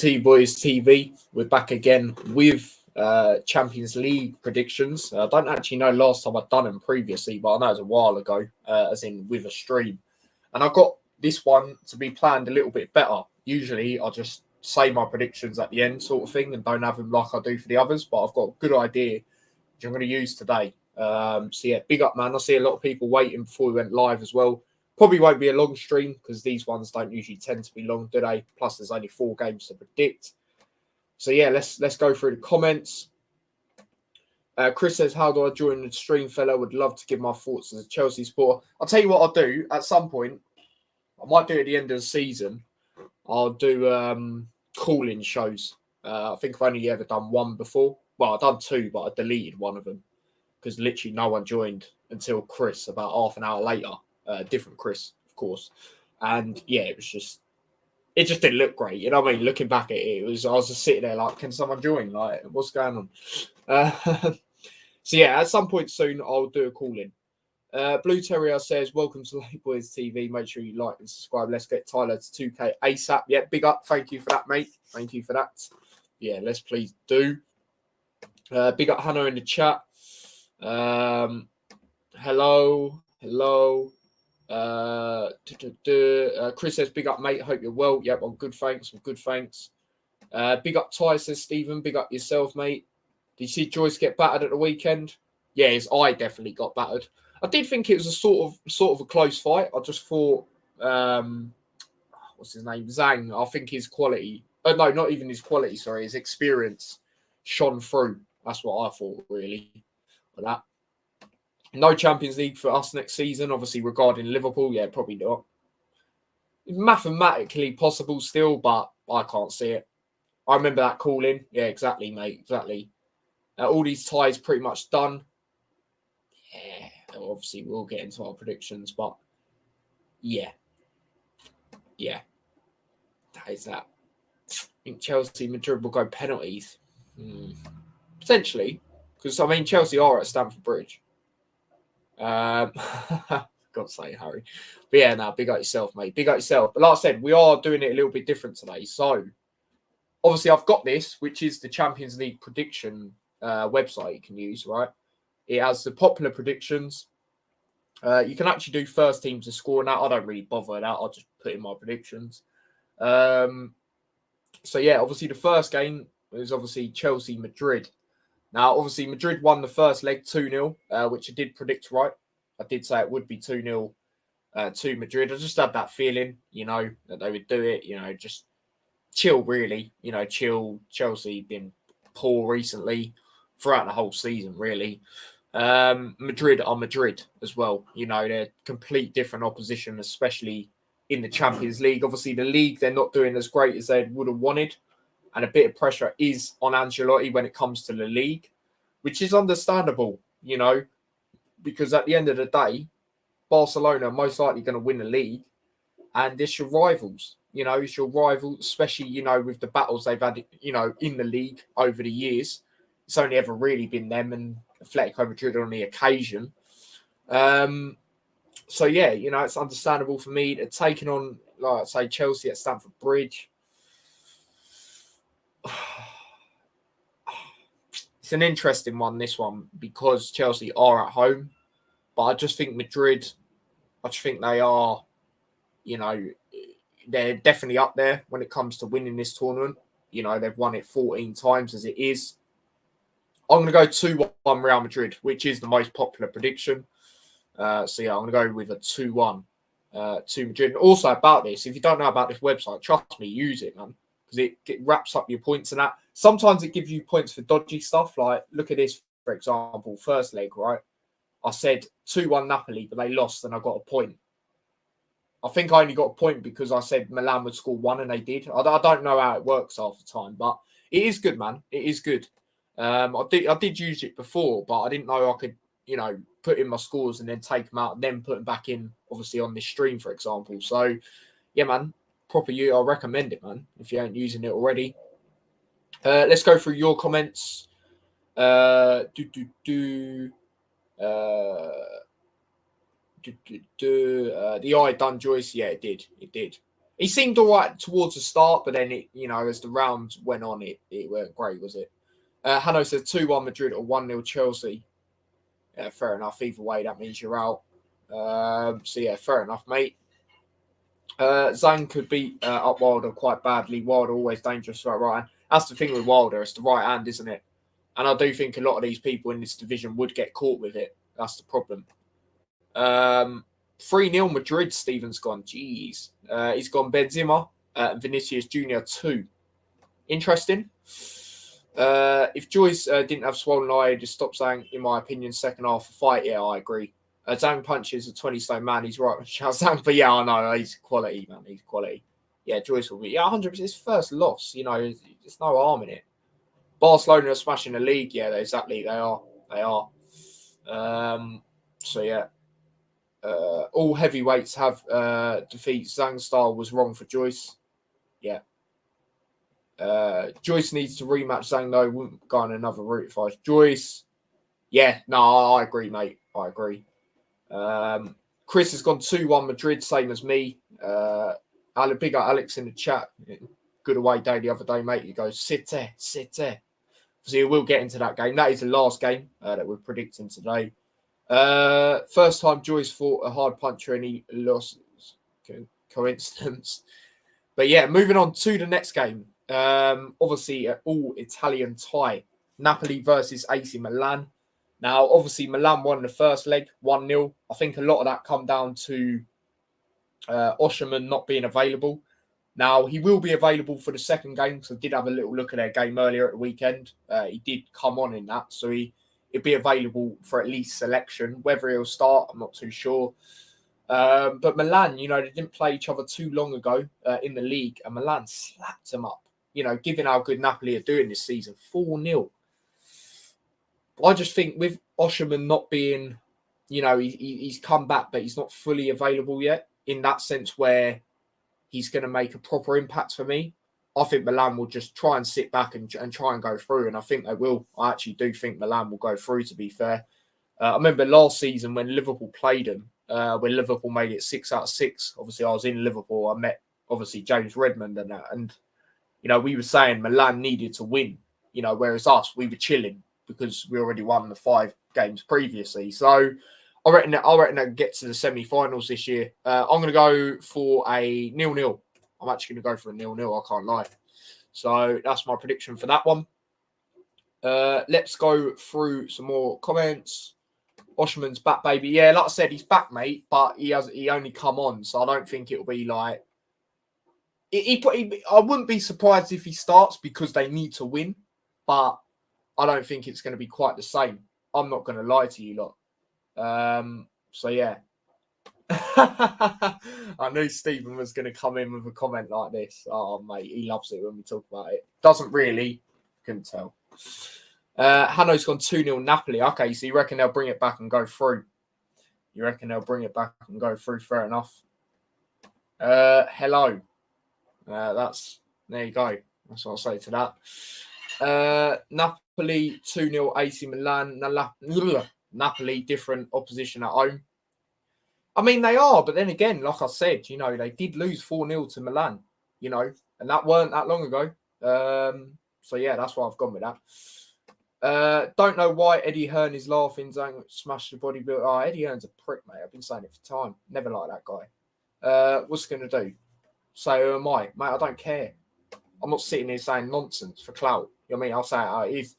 T Boys TV. We're back again with Champions League predictions. I don't actually know last time I've done them previously, but I know it was a while ago, as in with a stream. And I got this one to be planned a little bit better. Usually I just say my predictions at the end sort of thing and don't have them like I do for the others, but I've got a good idea which I'm going to use today. So yeah, big up, man. I see a lot of people waiting before we went live as well. Probably won't be a long stream because these ones don't usually tend to be long, do they? Plus, there's only 4 games to predict. So yeah, let's go through the comments. Chris says, "How do I join the stream, fella? Would love to give my thoughts as a Chelsea supporter." I'll tell you what I'll do at some point. I might do it at the end of the season. I'll do call-in shows. I think I've only ever done one before. Well, I've done 2, but I deleted one of them because literally no one joined until Chris about half an hour later. Different Chris, of course. And yeah, it just didn't look great. You know what I mean? Looking back at it, I was just sitting there like, can someone join? Like, what's going on? So yeah, at some point soon, I'll do a call-in. Blue Terrier says, "Welcome to Late Boys TV. Make sure you like and subscribe. Let's get Tyler to 2K ASAP." Yeah, big up. Thank you for that, mate. Thank you for that. Yeah, let's please do. Big up Hannah in the chat. Hello. Chris says, "Big up, mate. Hope you're well." Yep, I'm good, thanks. Big up Ty says, "Stephen, big up yourself, mate. Did you see Joyce get battered at the weekend?" Yeah, his eye definitely got battered. I did think it was a sort of a close fight. I just thought, what's his name? Zhang. I think his quality. No, not even his quality. Sorry, his experience shone through. That's what I thought, really. For that. No Champions League for us next season. Obviously, regarding Liverpool, yeah, probably not. It's mathematically possible still, but I can't see it. I remember that call-in. Yeah, exactly, mate. Exactly. All these ties pretty much done. Yeah, obviously, we'll get into our predictions, but yeah. That is that. I think Chelsea, Madrid will go penalties. Potentially. Because, I mean, Chelsea are at Stamford Bridge. God's sake, Harry. But yeah, now big up yourself, mate. Big up yourself. But like I said, we are doing it a little bit different today. So, obviously, I've got this, which is the Champions League prediction website you can use, right? It has the popular predictions. You can actually do first team to score now. I don't really bother with that. I'll just put in my predictions. So, yeah, obviously, the first game was obviously Chelsea-Madrid. Now, obviously, Madrid won the first leg 2-0, which I did predict right. I did say it would be 2-0 to Madrid. I just had that feeling, that they would do it. Just chill, really. Chill. Chelsea been poor recently throughout the whole season, really. Madrid are Madrid as well. They're complete different opposition, especially in the Champions League. Obviously, the league, they're not doing as great as they would have wanted. And a bit of pressure is on Ancelotti when it comes to the league, which is understandable, because at the end of the day, Barcelona are most likely going to win the league. And it's your rivals, it's your rivals, especially, with the battles they've had, in the league over the years. It's only ever really been them and Atletico Madrid on the occasion. So, yeah, it's understandable for me to taking on, like I say, Chelsea at Stamford Bridge. It's an interesting one, this one, because Chelsea are at home. But I just think Madrid, they are, they're definitely up there when it comes to winning this tournament. They've won it 14 times as it is. I'm going to go 2-1 Real Madrid, which is the most popular prediction. So, yeah, I'm going to go with a 2-1 to Madrid. And also about this, if you don't know about this website, trust me, use it, man. Because it wraps up your points and that. Sometimes it gives you points for dodgy stuff. Like, look at this, for example, first leg, right? I said 2-1 Napoli, but they lost and I got a point. I think I only got a point because I said Milan would score 1 and they did. I don't know how it works half the time, but it is good, man. It is good. I did use it before, but I didn't know I could, put in my scores and then take them out and then put them back in, obviously, on this stream, for example. So, yeah, man, proper you. I recommend it, man, if you ain't using it already. Let's go through your comments. The eye done, Joyce. Yeah, it did. He seemed all right towards the start, but then, as the round went on, it weren't great, was it? Hanno said 2-1 Madrid or 1-0 Chelsea. Yeah, fair enough. Either way, that means you're out. So, yeah, fair enough, mate. Zhang could beat up Wilder quite badly. Wilder always dangerous for that right hand. That's the thing with Wilder. It's the right hand, isn't it? And I do think a lot of these people in this division would get caught with it. That's the problem. 3-0 Madrid, Stephen's gone. Jeez. He's gone Benzema and Vinicius Jr. 2. Interesting. If Joyce didn't have swollen eye, just stop saying, in my opinion, second half of fight. Yeah, I agree. Zhang punches a 20-stone man. He's right. Zhang, but yeah, I know. He's quality, man. He's quality. Yeah, Joyce will be. Yeah, 100%. His first loss. There's no harm in it. Barcelona are smashing the league. Yeah, exactly. They are. So, yeah. All heavyweights have defeat. Zhang style was wrong for Joyce. Yeah. Joyce needs to rematch Zhang, though. Wouldn't go on another route if I was Joyce. Yeah, no, I agree, mate. I agree. Chris has gone 2-1 Madrid, same as me. Big up Alex in the chat. Good away day the other day, mate. He goes, sit there. So we'll get into that game. That is the last game that we're predicting today. First time Joyce fought a hard puncher and he lost. Coincidence. But yeah, moving on to the next game. Obviously, an all-Italian tie. Napoli versus AC Milan. Now, obviously, Milan won the first leg, 1-0. I think a lot of that come down to Osherman not being available. Now, he will be available for the second game, because I did have a little look at their game earlier at the weekend. He did come on in that, so he'll be available for at least selection. Whether he'll start, I'm not too sure. But Milan, they didn't play each other too long ago in the league, and Milan slapped them up, given how good Napoli are doing this season, 4-0. I just think with Osherman not being, he's come back, but he's not fully available yet in that sense where he's going to make a proper impact for me. I think Milan will just try and sit back and try and go through, and I think they will. I actually do think Milan will go through, to be fair. I remember last season when Liverpool played them, when Liverpool made it 6 out of 6. Obviously, I was in Liverpool. I met, obviously, James Redmond and that. And, we were saying Milan needed to win, whereas us, we were chilling because we already won the 5 games previously. So I reckon they'll get to the semi-finals this year. I'm going to go for a 0-0. I'm actually going to go for a 0-0. I can't lie. So that's my prediction for that one. Let's go through some more comments. Osherman's back, baby. Yeah, like I said, he's back, mate, but he only come on, so I don't think it'll be like... I wouldn't be surprised if he starts because they need to win, but I don't think it's going to be quite the same. I'm not going to lie to you lot. So, yeah. I knew Stephen was going to come in with a comment like this. Oh, mate, he loves it when we talk about it. Doesn't really. Couldn't tell. Hanno's gone 2-0 Napoli. Okay, so you reckon they'll bring it back and go through? Fair enough. Hello. There you go. That's what I'll say to that. Napoli 2-0 AC Milan. Napoli different opposition at home. I mean, they are, but then again, like I said, they did lose 4-0 to Milan, and that weren't that long ago. So yeah, that's why I've gone with that. Don't know why Eddie Hearn is laughing, saying smash the bodybuilder. Oh, Eddie Hearn's a prick, mate. I've been saying it for time. Never liked that guy. What's he going to do? Say, who am I? Mate, I don't care. I'm not sitting here saying nonsense for clout. You know what I mean? I'll say it how it is.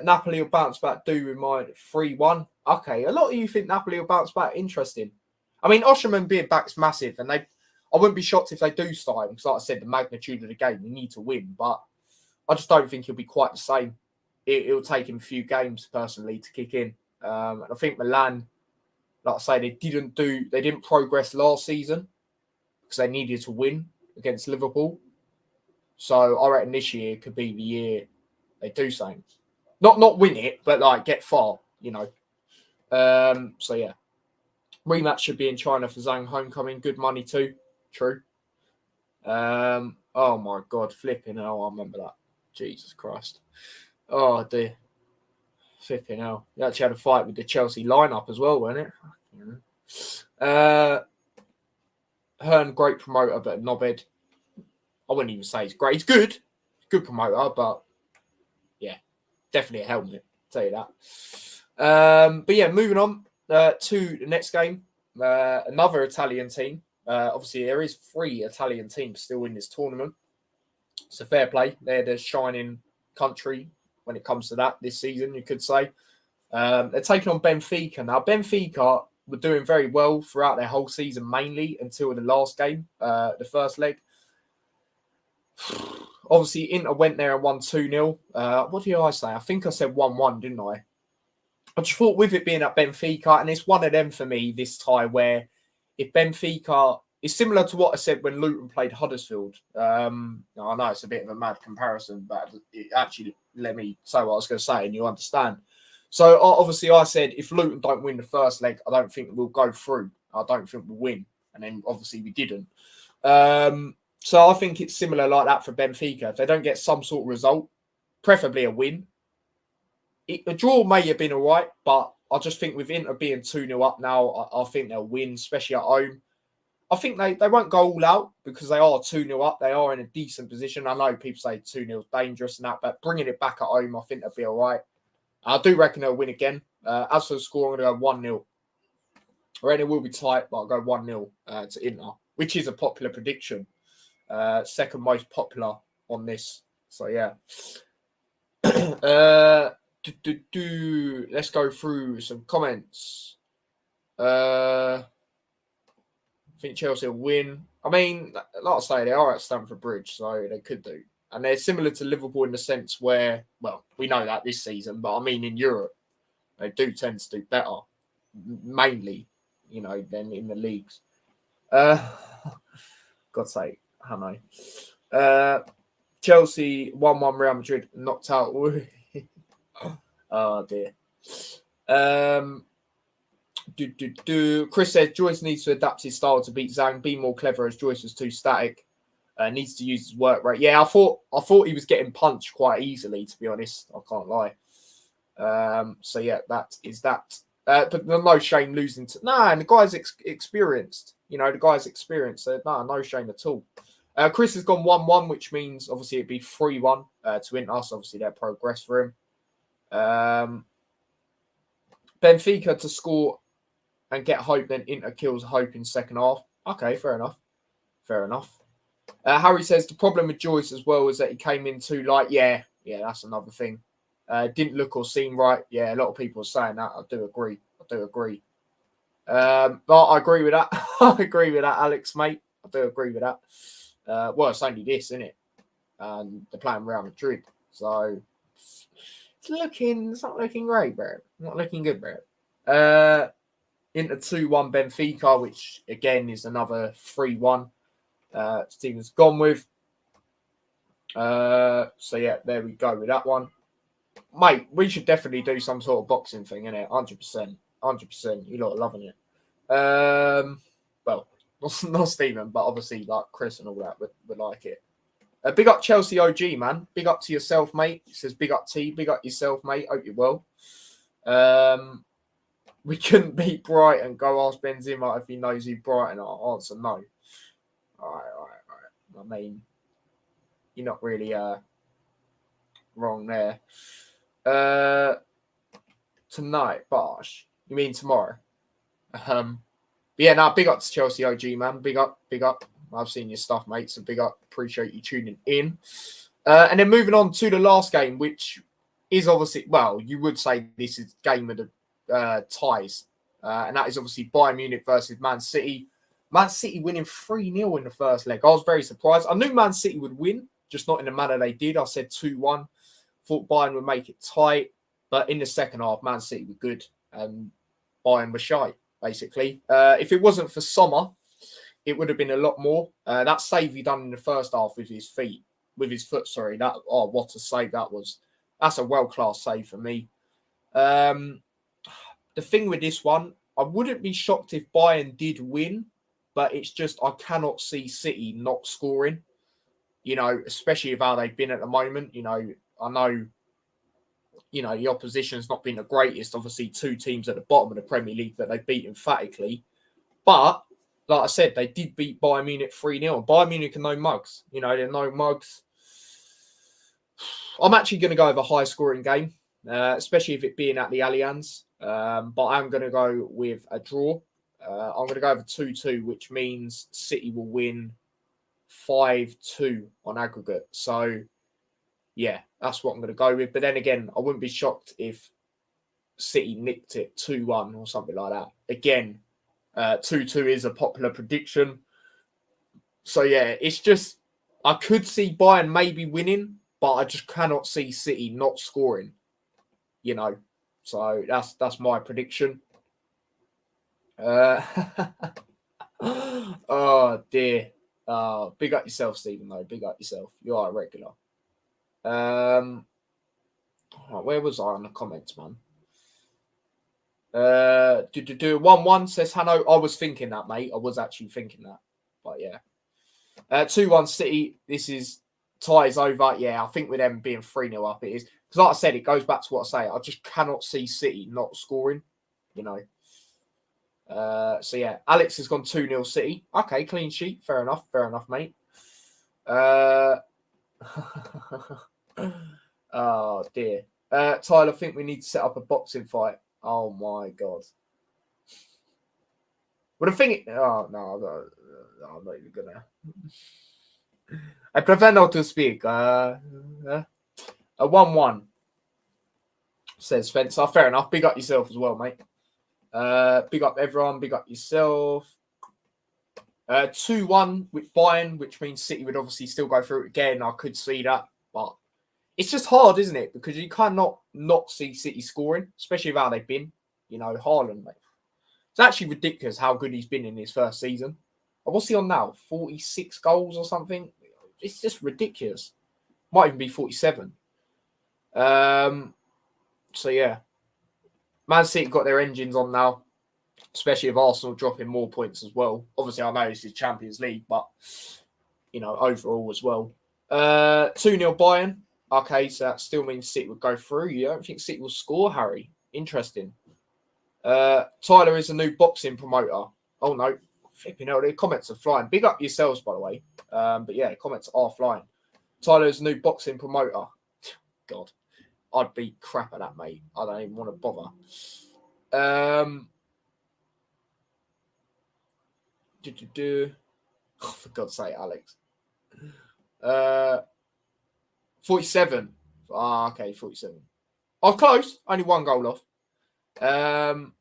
Napoli will bounce back, do remind 3-1. Okay, a lot of you think Napoli will bounce back. Interesting. I mean, Osherman being back's massive, and I wouldn't be shocked if they do start him, because like I said, the magnitude of the game, we need to win, but I just don't think he'll be quite the same. It'll take him a few games, personally, to kick in. And I think Milan, like I say, they didn't progress last season because they needed to win against Liverpool. So I reckon this year could be the year they do something. Not win it, but like get far, So yeah. Rematch should be in China for Zhang Homecoming. Good money too. True. Oh my God, flipping hell, I remember that. Jesus Christ. Oh dear. Flipping hell. You actually had a fight with the Chelsea lineup as well, wasn't it? Hearn, great promoter, but a knobhead. I wouldn't even say he's great. He's good. Good promoter, but yeah, definitely a helmet. I'll tell you that. But yeah, moving on to the next game. Another Italian team. Obviously, there is 3 Italian teams still in this tournament. So fair play. They're the shining country when it comes to that this season, you could say. They're taking on Benfica. Now, Benfica were doing very well throughout their whole season, mainly until the last game, the first leg. Obviously, Inter went there and won 2-0. What did I say? I think I said 1-1, didn't I? I just thought with it being at Benfica, and it's one of them for me this tie where if Benfica is similar to what I said when Luton played Huddersfield. I know it's a bit of a mad comparison, but it actually let me say what I was going to say and you understand. So obviously I said if Luton don't win the first leg, I don't think we'll go through. I don't think we'll win. And then obviously we didn't. So I think it's similar like that for Benfica. If they don't get some sort of result, preferably a win, a draw may have been all right, but I just think with Inter being 2-0 up now, I think they'll win, especially at home. I think they won't go all out because they are 2-0 up. They are in a decent position. I know people say 2-0 is dangerous and that, but bringing it back at home, I think they'll be all right. I do reckon they'll win again. As for the score, I'm going to go 1-0. I reckon it will be tight, but I'll go 1-0 to Inter, which is a popular prediction. Second most popular on this. So, yeah. Let's go through some comments. I think Chelsea will win. I mean, like I say, they are at Stamford Bridge, so they could do. And they're similar to Liverpool in the sense where, well, we know that this season, but I mean in Europe, they do tend to do better, mainly, than in the leagues. God's sake, I know. Chelsea 1-1 Real Madrid knocked out. Oh dear. Chris says Joyce needs to adapt his style to beat Zhang, be more clever as Joyce was too static. Needs to use his work rate. Yeah, I thought he was getting punched quite easily, to be honest. I can't lie. So yeah, that is that. But no shame losing to and the guy's experienced. The guy's experienced. So no shame at all. Chris has gone 1-1, which means obviously it'd be 3-1 to Inter. So obviously that progress for him. Benfica to score and get hope, then Inter kills hope in second half. Okay, fair enough. Harry says the problem with Joyce as well is that he came in too light. Yeah, that's another thing. Didn't look or seem right. Yeah, a lot of people are saying that. I do agree. But I agree with that. I agree with that, Alex, mate. I do agree with that. Well, it's only this, isn't it? They're playing Real Madrid. So it's not looking great, bro. Not looking good, bro. Into 2-1 Benfica, which again is another 3-1. Steven's gone with. So yeah, there we go with that one. Mate, we should definitely do some sort of boxing thing, innit? 100%. 100%. You lot are loving it. Well, not Stephen, but obviously like Chris and all that would like it. Big up Chelsea OG, man. Big up to yourself, mate. He says big up T. Big up yourself, mate. Hope you're well. We couldn't beat Brighton. Go ask Benzema if he knows who Brighton are. Answer no. All right. I mean, you're not really wrong there. Tonight, Bosh. You mean tomorrow? But yeah, big up to Chelsea OG, man. Big up. I've seen your stuff, mate. So big up. Appreciate you tuning in. And then moving on to the last game, which is obviously, well, you would say this is game of the ties. And that is obviously Bayern Munich versus Man City. Man City winning 3-0 in the first leg. I was very surprised. I knew Man City would win, just not in the manner they did. I said 2-1. Thought Bayern would make it tight. But in the second half, Man City were good. And Bayern were shy, basically. If it wasn't for Sommer, it would have been a lot more. That save he done in the first half with his foot, sorry. What a save that was. That's a world-class save for me. The thing with this one, I wouldn't be shocked if Bayern did win, but it's just I cannot see City not scoring, especially with how they've been at the moment. I know, the opposition's not been the greatest. Obviously, 2 teams at the bottom of the Premier League that they've beat emphatically. But like I said, they did beat Bayern Munich 3-0. Bayern Munich are no mugs. You know, they're no mugs. I'm actually going to go with a high-scoring game, especially if it being at the Allianz. But I'm going to go with a draw. I'm going to go with a 2-2, which means City will win 5-2 on aggregate. So, yeah, that's what I'm going to go with. But then again, I wouldn't be shocked if City nicked it 2-1 or something like that. Again, 2-2 is a popular prediction. So, yeah, it's just, I could see Bayern maybe winning, but I just cannot see City not scoring, you know. So, that's my prediction. Oh, dear. Big up yourself, Stephen, though. Big up yourself. You are a regular. Where was I on the comments, man? 1-1 says Hanno. I was thinking that, mate. I was actually thinking that. But yeah. 2-1 City. This is ties over. Yeah, I think with them being 3-0 up, it is. Because like I said, it goes back to what I say. I just cannot see City not scoring, you know. So yeah, Alex has gone 2-0 City. Okay, clean sheet. Fair enough, mate. Oh dear. Tyler, I think we need to set up a boxing fight. Oh my god. Well, the thing. Oh no, I'm not even gonna. I prefer not to speak. A 1-1 says Spencer. Fair enough. Big up yourself as well, mate. Big up everyone. Big up yourself. 2-1 with Bayern, which means City would obviously still go through it again. I could see that, but it's just hard, isn't it? Because you cannot not see City scoring, especially with how they've been. You know, Haaland, mate. It's actually ridiculous how good he's been in his first season. What's he on now? 46 goals or something? It's just ridiculous. Might even be 47. So, yeah. Man City got their engines on now, especially if Arsenal dropping more points as well. Obviously, I know this is Champions League, but, you know, overall as well. 2-0 Bayern. Okay, so that still means City would go through. You don't think City will score, Harry? Interesting. Tyler is a new boxing promoter. Oh, no. Flipping hell, the comments are flying. Big up yourselves, by the way. But, yeah, comments are flying. Tyler is a new boxing promoter. God. I'd beat crap at that, mate. I don't even want to bother. Oh, for God's sake, Alex. 47. Okay, 47. I was close. Only one goal off.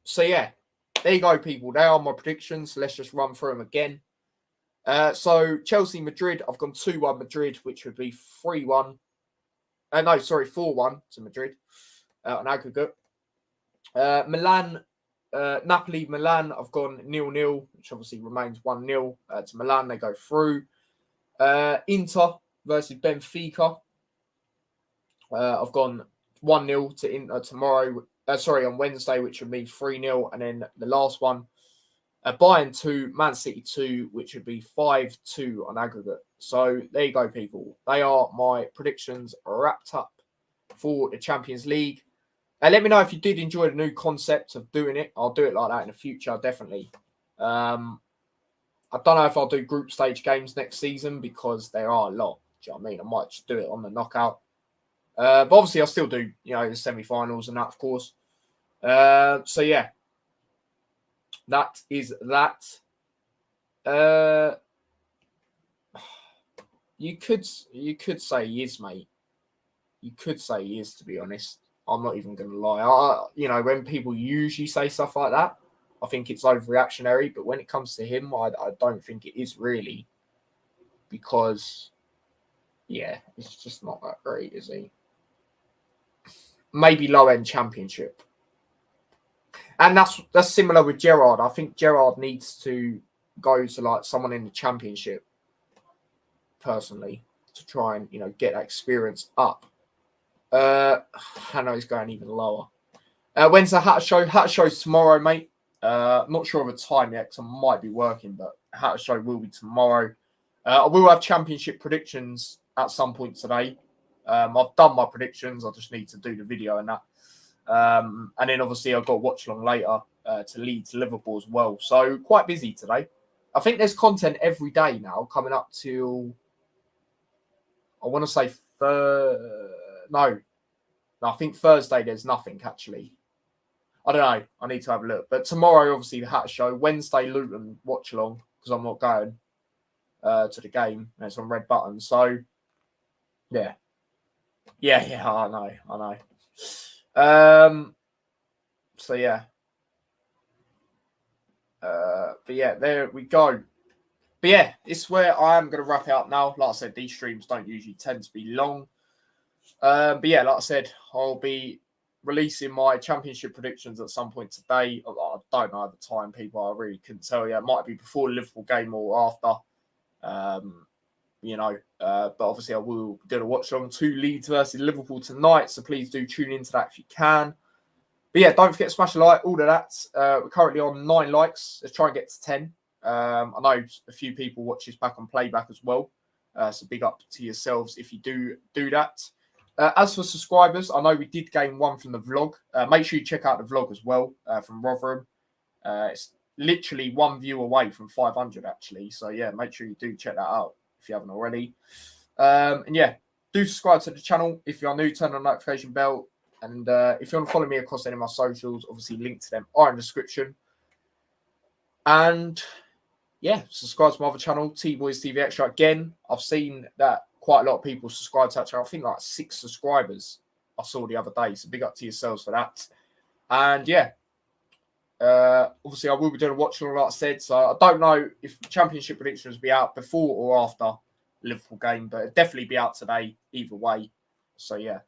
So, yeah. There you go, people. They are my predictions. Let's just run through them again. So, Chelsea, Madrid. I've gone 2-1 Madrid, which would be 3-1. 4-1 to Madrid on aggregate. Milan, Napoli, Milan, I've gone 0-0, which obviously remains 1-0 to Milan. They go through. Inter versus Benfica. I've gone 1-0 to Inter tomorrow. On Wednesday, which would be 3-0. And then the last one, Bayern 2, Man City 2, which would be 5-2 on aggregate. So there you go, people. They are my predictions wrapped up for the Champions League. Let me know if you did enjoy the new concept of doing it. I'll do it like that in the future, definitely. I don't know if I'll do group stage games next season because there are a lot. Do you know what I mean? I might just do it on the knockout. But obviously, I'll still do, the semi-finals and that, of course. So, yeah. That is that. You could say he is, mate. You could say he is, to be honest. I'm not even going to lie. When people usually say stuff like that, I think it's overreactionary. But when it comes to him, I don't think it is really. Because, yeah, it's just not that great, is he? Maybe low-end championship. And that's similar with Gerrard. I think Gerrard needs to go to like someone in the championship, personally, to try and get that experience up. I know he's going even lower. When's the Hatter Show? Hatter Show's tomorrow, mate. Not sure of a time yet because I might be working, but Hatter Show will be tomorrow. I will have championship predictions at some point today. I've done my predictions. I just need to do the video and that. And then obviously I've got watch along later to Leeds, Liverpool as well. So quite busy today. I think there's content every day now coming up till, I want to say, no, I think Thursday there's nothing actually. I don't know. I need to have a look. But tomorrow, obviously, the Hat Show. Wednesday, Luton watch along because I'm not going to the game. It's on Red Button. So, yeah. Yeah, I know. So, yeah. But, yeah, there we go. But, yeah, it's where I am going to wrap it up now. Like I said, these streams don't usually tend to be long. But, yeah, like I said, I'll be releasing my championship predictions at some point today. I don't know at the time, people. I really couldn't tell you. It might be before the Liverpool game or after. But obviously I will do a watch along to Leeds versus Liverpool tonight. So please do tune into that if you can. But yeah, don't forget to smash a like, all of that. We're currently on 9 likes. Let's try and get to 10. I know a few people watch this back on playback as well. So big up to yourselves if you do that. As for subscribers, I know we did gain 1 from the vlog. Make sure you check out the vlog as well from Rotherham. It's literally 1 view away from 500 actually. So yeah, make sure you do check that out if you haven't already. And yeah, do subscribe to the channel. If you are new, turn on the notification bell. And if you want to follow me across any of my socials, obviously links to them are in the description. And yeah, subscribe to my other channel, T-Boys TV Extra. Again, I've seen that quite a lot of people subscribe to that channel. I think like 6 subscribers I saw the other day. So big up to yourselves for that. And yeah, obviously I will be doing a watch along, like I said. So I don't know if championship predictions will be out before or after the Liverpool game, but it'll definitely be out today either way. So yeah,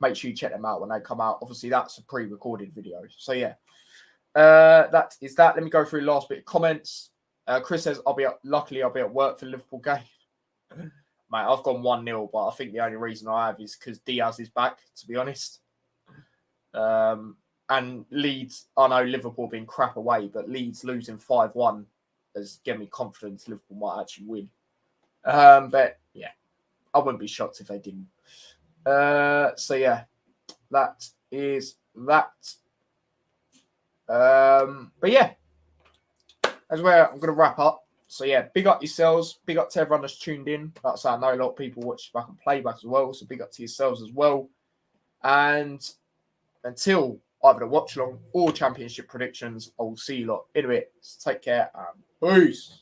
make sure you check them out when they come out. Obviously that's a pre-recorded video. So yeah, that is that. Let me go through the last bit of comments. Chris says, luckily I'll be at work for the Liverpool game. Mate, I've gone 1-0, but I think the only reason I have is because Diaz is back, to be honest. And Leeds, I know Liverpool being crap away, but Leeds losing 5-1 has given me confidence Liverpool might actually win. But yeah, I wouldn't be shocked if they didn't. So yeah, that is that. But yeah, that's where I'm going to wrap up. So yeah, big up yourselves. Big up to everyone that's tuned in. Like I say, I know a lot of people watch back and playback as well. So big up to yourselves as well. And until either the watch along or championship predictions, I will see you lot in a bit. So take care and peace.